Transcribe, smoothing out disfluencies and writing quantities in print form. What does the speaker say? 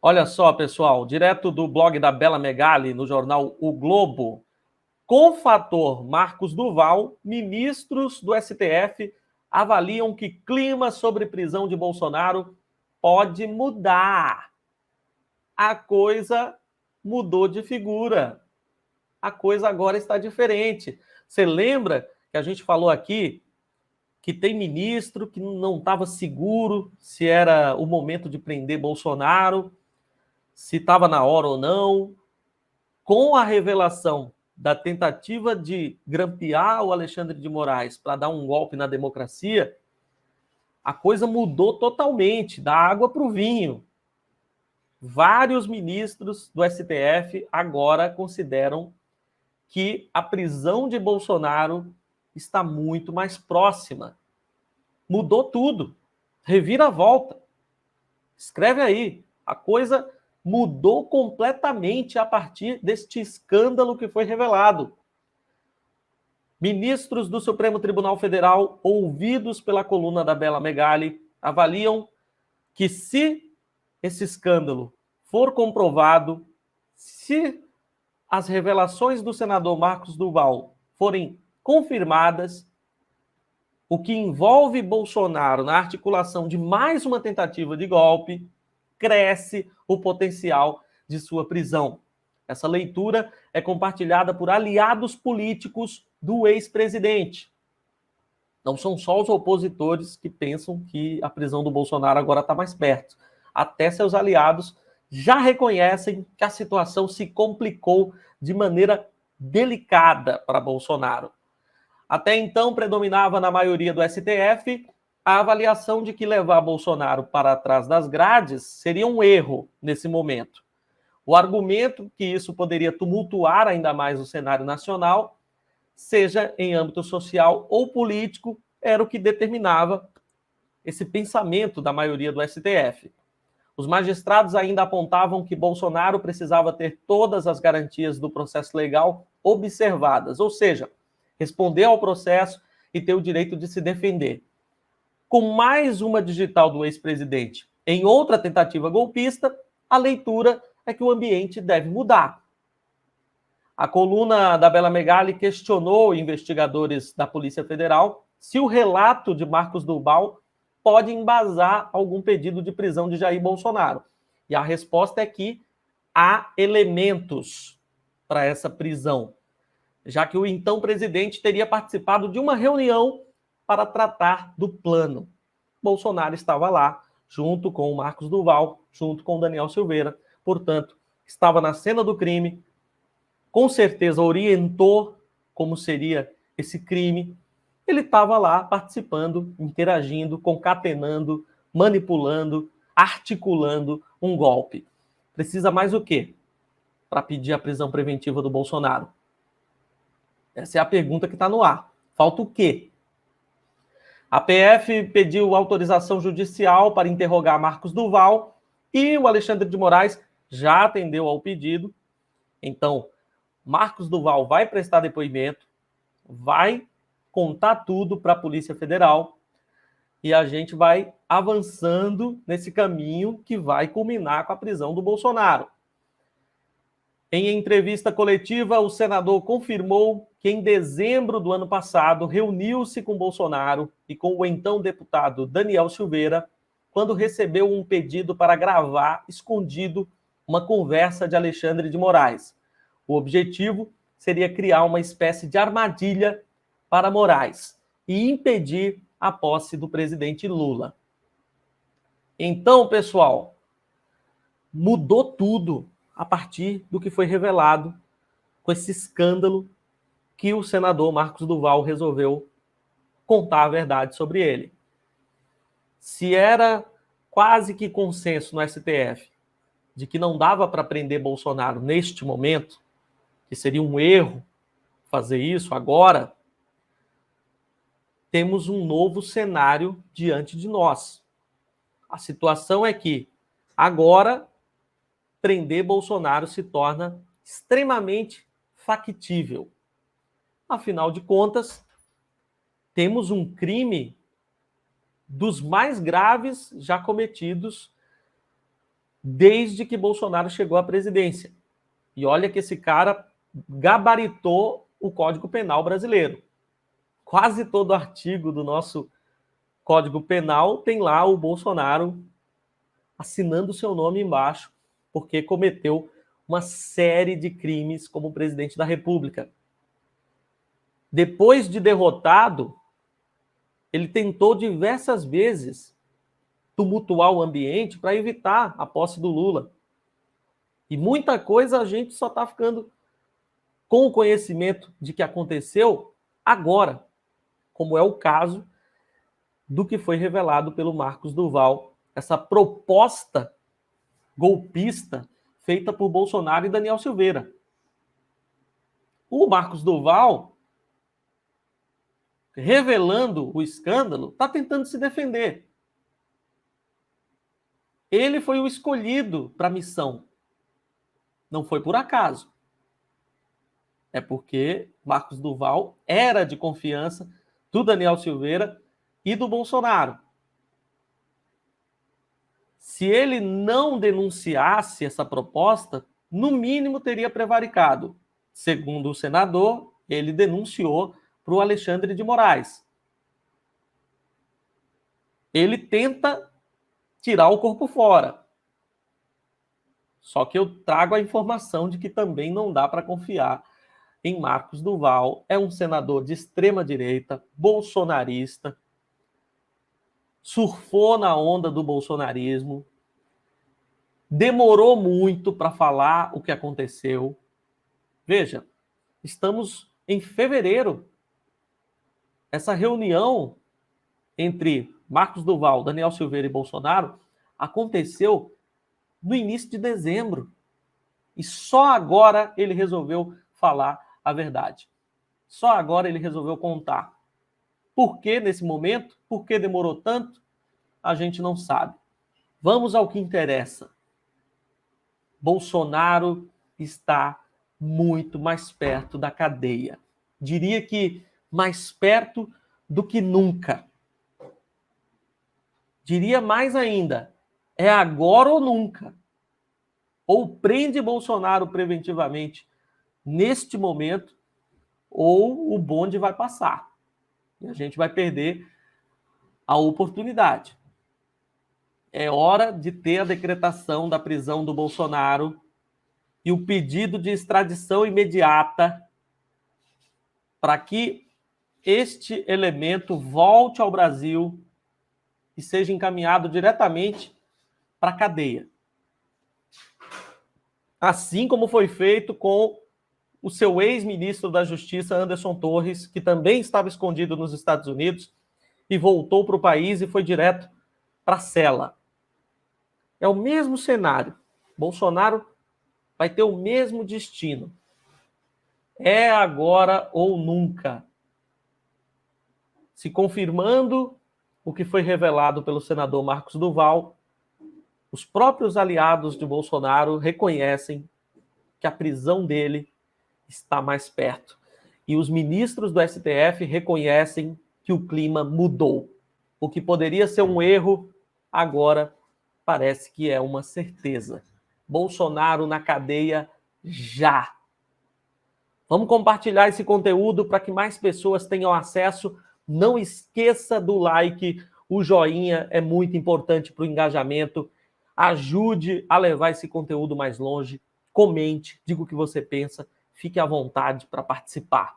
Olha só, pessoal, direto do blog da Bela Megali, no jornal O Globo, com o fator Marcos Duval, ministros do STF avaliam que clima sobre prisão de Bolsonaro pode mudar. A coisa mudou de figura. A coisa agora está diferente. Você lembra que a gente falou aqui que tem ministro que não estava seguro se era o momento de prender Bolsonaro, se estava na hora ou não? Com a revelação da tentativa de grampear o Alexandre de Moraes para dar um golpe na democracia, a coisa mudou totalmente, da água para o vinho. Vários ministros do STF agora consideram que a prisão de Bolsonaro está muito mais próxima. Mudou tudo. Reviravolta. Escreve aí. A coisa mudou completamente a partir deste escândalo que foi revelado. Ministros do Supremo Tribunal Federal, ouvidos pela coluna da Bela Megali, avaliam que se esse escândalo for comprovado, se as revelações do senador Marcos Duval forem confirmadas, o que envolve Bolsonaro na articulação de mais uma tentativa de golpe, cresce o potencial de sua prisão. Essa leitura é compartilhada por aliados políticos do ex-presidente. Não são só os opositores que pensam que a prisão do Bolsonaro agora está mais perto. Até seus aliados já reconhecem que a situação se complicou de maneira delicada para Bolsonaro. Até então, predominava na maioria do STF a avaliação de que levar Bolsonaro para trás das grades seria um erro nesse momento. O argumento que isso poderia tumultuar ainda mais o cenário nacional, seja em âmbito social ou político, era o que determinava esse pensamento da maioria do STF. Os magistrados ainda apontavam que Bolsonaro precisava ter todas as garantias do processo legal observadas, ou seja, responder ao processo e ter o direito de se defender. Com mais uma digital do ex-presidente em outra tentativa golpista, a leitura é que o ambiente deve mudar. A coluna da Bela Megali questionou investigadores da Polícia Federal se o relato de Marcos Duval pode embasar algum pedido de prisão de Jair Bolsonaro. E a resposta é que há elementos para essa prisão, já que o então presidente teria participado de uma reunião para tratar do plano. Bolsonaro estava lá, junto com o Marcos Duval, junto com o Daniel Silveira, portanto, estava na cena do crime, com certeza orientou como seria esse crime. Ele estava lá participando, interagindo, concatenando, manipulando, articulando um golpe. Precisa mais o quê para pedir a prisão preventiva do Bolsonaro? Essa é a pergunta que está no ar. Falta o quê? A PF pediu autorização judicial para interrogar Marcos Duval e o Alexandre de Moraes já atendeu ao pedido. Então, Marcos Duval vai prestar depoimento, vai contar tudo para a Polícia Federal e a gente vai avançando nesse caminho que vai culminar com a prisão do Bolsonaro. Em entrevista coletiva, o senador confirmou que em dezembro do ano passado reuniu-se com Bolsonaro e com o então deputado Daniel Silveira quando recebeu um pedido para gravar escondido uma conversa de Alexandre de Moraes. O objetivo seria criar uma espécie de armadilha para Moraes e impedir a posse do presidente Lula. Então, pessoal, mudou tudo a partir do que foi revelado com esse escândalo que o senador Marcos Duval resolveu contar a verdade sobre ele. Se era quase que consenso no STF de que não dava para prender Bolsonaro neste momento, que seria um erro fazer isso agora, temos um novo cenário diante de nós. A situação é que agora prender Bolsonaro se torna extremamente factível. Afinal de contas, temos um crime dos mais graves já cometidos desde que Bolsonaro chegou à presidência. E olha que esse cara gabaritou o Código Penal brasileiro. Quase todo artigo do nosso Código Penal tem lá o Bolsonaro assinando seu nome embaixo, porque cometeu uma série de crimes como presidente da República. Depois de derrotado, ele tentou diversas vezes tumultuar o ambiente para evitar a posse do Lula. E muita coisa a gente só está ficando com o conhecimento de que aconteceu agora, como é o caso do que foi revelado pelo Marcos Duval, essa proposta golpista feita por Bolsonaro e Daniel Silveira. O Marcos Duval, revelando o escândalo, está tentando se defender. Ele foi o escolhido para a missão. Não foi por acaso. É porque Marcos Duval era de confiança do Daniel Silveira e do Bolsonaro. Se ele não denunciasse essa proposta, no mínimo teria prevaricado. Segundo o senador, ele denunciou para o Alexandre de Moraes. Ele tenta tirar o corpo fora. Só que eu trago a informação de que também não dá para confiar em Marcos Duval. É um senador de extrema-direita, bolsonarista, surfou na onda do bolsonarismo, demorou muito para falar o que aconteceu. Veja, estamos em fevereiro. Essa reunião entre Marcos Duval, Daniel Silveira e Bolsonaro aconteceu no início de dezembro. E só agora ele resolveu falar a verdade. Só agora ele resolveu contar. Por que nesse momento? Por que demorou tanto? A gente não sabe. Vamos ao que interessa. Bolsonaro está muito mais perto da cadeia. Diria que mais perto do que nunca. Diria mais ainda, é agora ou nunca. Ou prende Bolsonaro preventivamente neste momento, ou o bonde vai passar. E a gente vai perder a oportunidade. É hora de ter a decretação da prisão do Bolsonaro e o pedido de extradição imediata para que este elemento volte ao Brasil e seja encaminhado diretamente para a cadeia. Assim como foi feito com o seu ex-ministro da Justiça, Anderson Torres, que também estava escondido nos Estados Unidos e voltou para o país e foi direto para a cela. É o mesmo cenário. Bolsonaro vai ter o mesmo destino. É agora ou nunca. Se confirmando o que foi revelado pelo senador Marcos Duval, os próprios aliados de Bolsonaro reconhecem que a prisão dele está mais perto. E os ministros do STF reconhecem que o clima mudou. O que poderia ser um erro, agora parece que é uma certeza. Bolsonaro na cadeia já. Vamos compartilhar esse conteúdo para que mais pessoas tenham acesso. Não esqueça do like, o joinha é muito importante para o engajamento. Ajude a levar esse conteúdo mais longe. Comente, diga o que você pensa. Fique à vontade para participar.